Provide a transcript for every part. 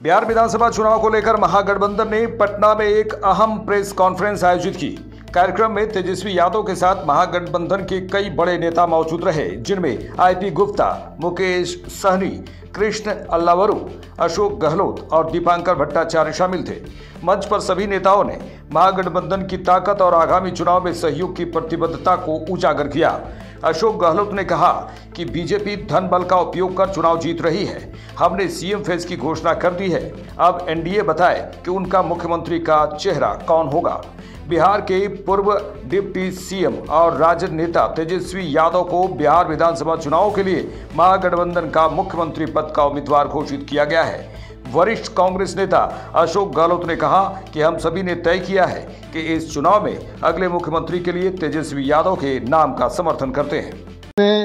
बिहार विधानसभा चुनाव को लेकर महागठबंधन ने पटना में एक अहम प्रेस कॉन्फ्रेंस आयोजित की। कार्यक्रम में तेजस्वी यादव के साथ महागठबंधन के कई बड़े नेता मौजूद रहे, जिनमें आईपी गुप्ता, मुकेश सहनी, कृष्ण अल्लावरू, अशोक गहलोत और दीपांकर भट्टाचार्य शामिल थे। मंच पर सभी नेताओं ने महागठबंधन की ताकत और आगामी चुनाव में सहयोग की प्रतिबद्धता को उजागर किया। अशोक गहलोत ने कहा कि बीजेपी धन बल का उपयोग कर चुनाव जीत रही है। हमने सीएम फेज की घोषणा कर दी है। अब एनडीए बताए कि उनका मुख्यमंत्री का चेहरा कौन होगा। बिहार के पूर्व डिप्टी सीएम और राजद नेता तेजस्वी यादव को बिहार विधानसभा चुनाव के लिए महागठबंधन का मुख्यमंत्री पद का उम्मीदवार घोषित किया गया है। वरिष्ठ कांग्रेस नेता अशोक गहलोत ने कहा कि हम सभी ने तय किया है कि इस चुनाव में अगले मुख्यमंत्री के लिए तेजस्वी यादव के नाम का समर्थन करते हैं। मैं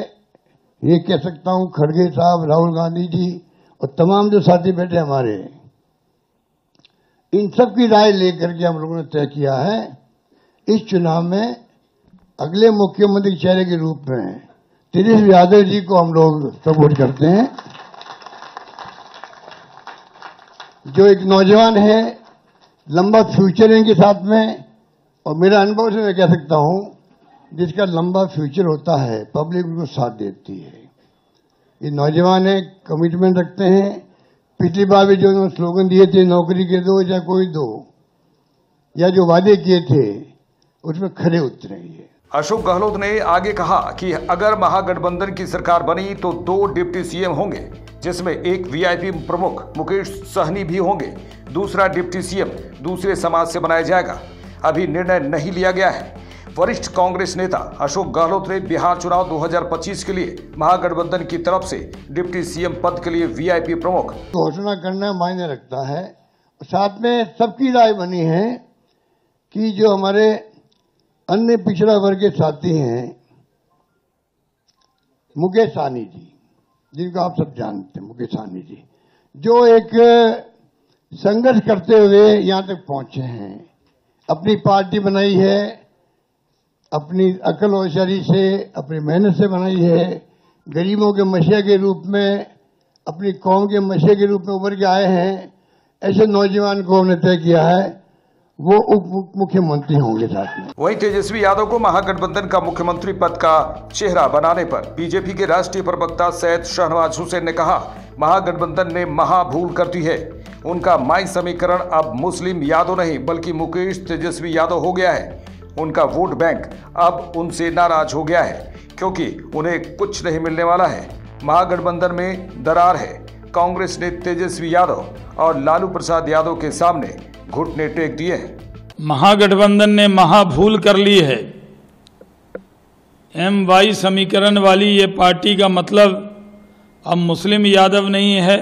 ये कह सकता हूं, खड़गे साहब, राहुल गांधी जी और तमाम जो साथी बैठे हमारे, इन सब की राय लेकर के हम लोगों ने तय किया है इस चुनाव में अगले मुख्यमंत्री चेहरे के रूप में तेजस्वी यादव जी को हम लोग सपोर्ट करते हैं। जो एक नौजवान है, लंबा फ्यूचर है इनके साथ में, और मेरा अनुभव से मैं कह सकता हूं, जिसका लंबा फ्यूचर होता है पब्लिक उनको साथ देती है। ये नौजवान है, कमिटमेंट रखते हैं। पिछली बार भी जो उन्होंने स्लोगन दिए थे, नौकरी के दो या कोई दो, या जो वादे किए थे उसमें खरे उतरे। अशोक गहलोत ने आगे कहा कि अगर महागठबंधन की सरकार बनी तो 2 डिप्टी सीएम होंगे, जिसमें एक वीआईपी प्रमुख मुकेश सहनी भी होंगे। दूसरा डिप्टी सीएम दूसरे समाज से बनाया जाएगा। अभी निर्णय नहीं लिया गया है। वरिष्ठ कांग्रेस नेता अशोक गहलोत ने बिहार चुनाव 2025 के लिए महागठबंधन की तरफ से डिप्टी सीएम पद के लिए वीआईपी प्रमुख घोषणा करना मायने रखता है। साथ में सबकी राय बनी है कि जो हमारे अन्य पिछड़ा वर्ग के साथी हैं, मुकेश सहनी जी, जिनको आप सब जानते हैं, मुकेश सहनी जी, जो एक संघर्ष करते हुए यहां तक पहुंचे हैं, अपनी पार्टी बनाई है, अपनी अकल होशियारी से, अपनी मेहनत से बनाई है, गरीबों के मसीहा के रूप में, अपनी कौम के मसीहा के रूप में उभर के आए हैं। ऐसे नौजवान को हमने तय किया है वो उप मुख्यमंत्री होंगे साथ में। वहीं तेजस्वी यादव को महागठबंधन का मुख्यमंत्री पद का चेहरा बनाने पर बीजेपी के राष्ट्रीय प्रवक्ता सैयद शाहनवाज हुसैन ने कहा, महागठबंधन ने महाभूल कर दी है। उनका माई समीकरण अब मुस्लिम यादव नहीं बल्कि मुकेश तेजस्वी यादव हो गया है। उनका वोट बैंक अब उनसे नाराज हो गया है क्योंकि उन्हें कुछ नहीं मिलने वाला है। महागठबंधन में दरार है। कांग्रेस ने तेजस्वी यादव और लालू प्रसाद यादव के सामने घुटने टेक दिए हैं। महागठबंधन ने महाभूल कर ली है। MY समीकरण वाली ये पार्टी का मतलब अब मुस्लिम यादव नहीं है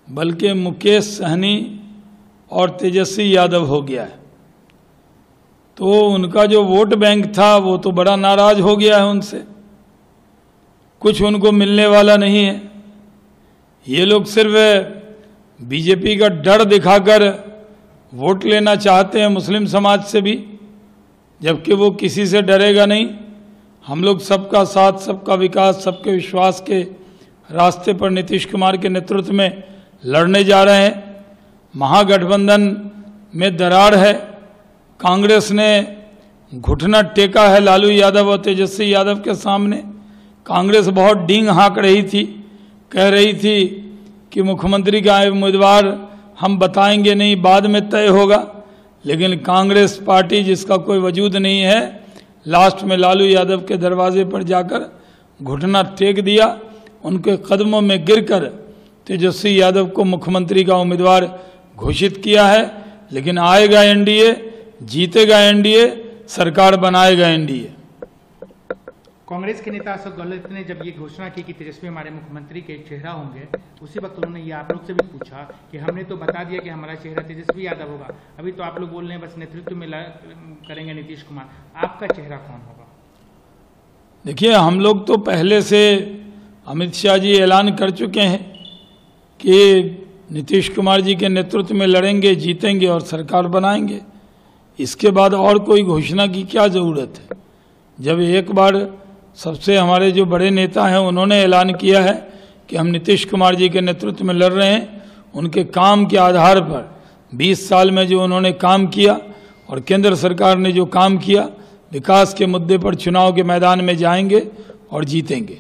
बल्कि मुकेश सहनी और तेजस्वी यादव हो गया है। तो उनका जो वोट बैंक था वो तो बड़ा नाराज हो गया है उनसे। कुछ उनको मिलने वाला नहीं है। ये लोग सिर्फ बीजेपी का डर दिखाकर वोट लेना चाहते हैं मुस्लिम समाज से भी, जबकि वो किसी से डरेगा नहीं। हम लोग सबका साथ, सबका विकास, सबके विश्वास के रास्ते पर नीतीश कुमार के नेतृत्व में लड़ने जा रहे हैं। महागठबंधन में दरार है। कांग्रेस ने घुटना टेका है लालू यादव और तेजस्वी यादव के सामने। कांग्रेस बहुत डींग हाँक रही थी, कह रही थी कि मुख्यमंत्री का उम्मीदवार हम बताएंगे नहीं, बाद में तय होगा। लेकिन कांग्रेस पार्टी जिसका कोई वजूद नहीं है, लास्ट में लालू यादव के दरवाजे पर जाकर घुटना टेक दिया। उनके कदमों में गिरकर तेजस्वी यादव को मुख्यमंत्री का उम्मीदवार घोषित किया है। लेकिन आएगा एनडीए, जीतेगा एनडीए, सरकार बनाएगा एनडीए। कांग्रेस के नेता अशोक गहलोत ने जब ये घोषणा की कि तेजस्वी हमारे मुख्यमंत्री के चेहरा होंगे, उसी वक्त उन्होंने ये आप लोग से भी पूछा कि हमने तो बता दिया कि हमारा चेहरा तेजस्वी यादव होगा, अभी तो आप लोग बोल रहे हैं बस नेतृत्व में करेंगे नीतीश कुमार, आपका चेहरा कौन होगा? देखिए, हम लोग तो पहले से अमित शाह जी ऐलान कर चुके हैं कि नीतीश कुमार जी के नेतृत्व में लड़ेंगे, जीतेंगे और सरकार बनाएंगे। इसके बाद और कोई घोषणा की क्या ज़रूरत है? जब एक बार सबसे हमारे जो बड़े नेता हैं उन्होंने ऐलान किया है कि हम नीतीश कुमार जी के नेतृत्व में लड़ रहे हैं, उनके काम के आधार पर 20 साल में जो उन्होंने काम किया और केंद्र सरकार ने जो काम किया, विकास के मुद्दे पर चुनाव के मैदान में जाएंगे और जीतेंगे।